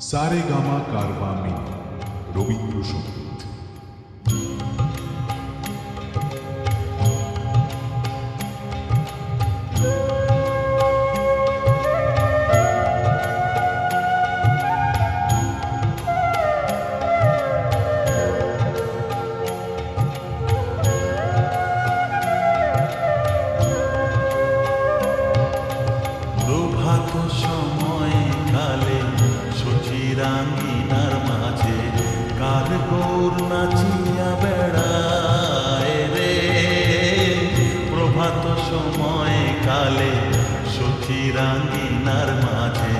সারেগামা কারবা mini Rabindrasangeet. প্রভাত সময় কালে সচিরাঙ্গিনার মাঝে কার গৌর নাচিয়া বেড়ায় রে। প্রভাত সময় কালে সচিরাঙ্গিনার মাঝে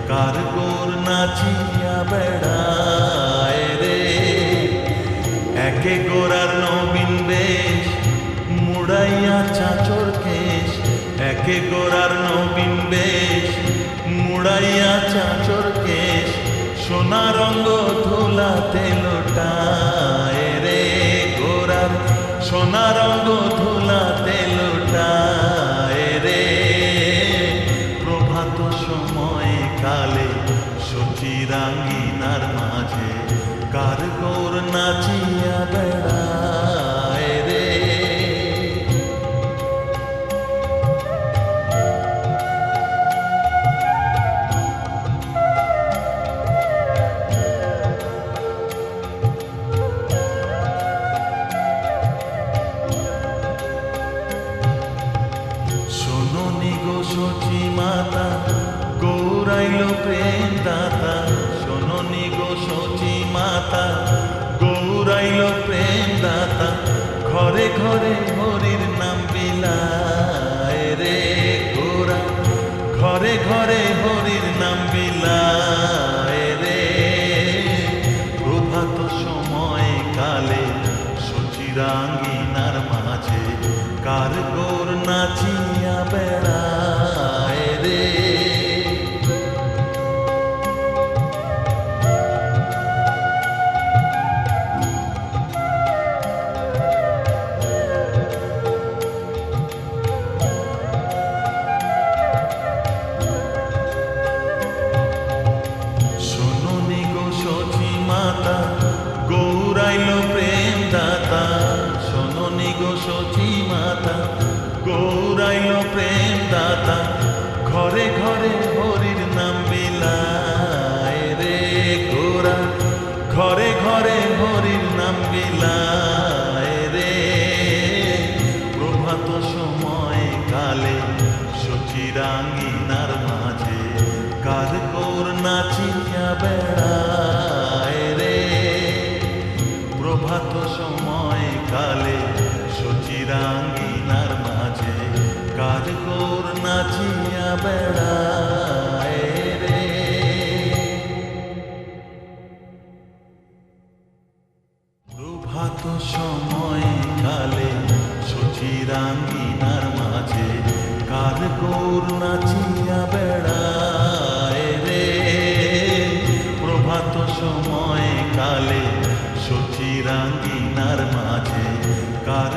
কার গৌর নাচিয়া বেড়ায় রে। একে গোরার নবীন বেশ মুড়াইয়া চাচর কেশ, একে গোরার নবীন বেশ মুড়াইয়া চাচর কেশ, সোনা রঙ্গ ধুলাতে লোটায় রে। গোরার সোনা রঙ্গ ধুলাতে লোটায় রে। প্রভাত সময় কালে সচিরাঙ্গিনার মাঝে কার গৌর নাচিয়া বেড়ায় রে। শোনোনি গো সচি মাতা গৌরাইল প্রেম দাতা, শোনোনি গো সচি মাতা গৌরাইল প্রেম দাতা, ঘরে ঘরে হরির নাম বিলায় রে। গোরা ঘরে ঘরে হরির নাম বিলায় রে। প্রভাত সময় কালে সচিরাঙ্গিনার মাঝে কার গৌর নাচিয়া বেড়ায় রে। শোনোনি গো সচি মাতা গৌরাইল প্রেম দাতা, শোনোনি গো সচি মাতা গৌরাইল প্রেম দাতা, ঘরে ঘরে হরির নাম বিলায় রে। গোরা ঘরে ঘরে হরির নাম বিলায় রে। প্রভাত সময় কালে সচিরাঙ্গিনার মাঝে কার গৌর নাচিয়া বেড়ায় রে। প্রভাত সময় কালে সচিরাঙ্গিনার মাঝে কার গৌর নাচিয়া বেড়ায় রে। প্রভাত সময় কালে সচিরাঙ্গিনার মাঝে কার গৌর নাচিয়া বেড়ায় রে। প্রভাত সময় কালে সচিরাঙ্গিনার মাঝে কার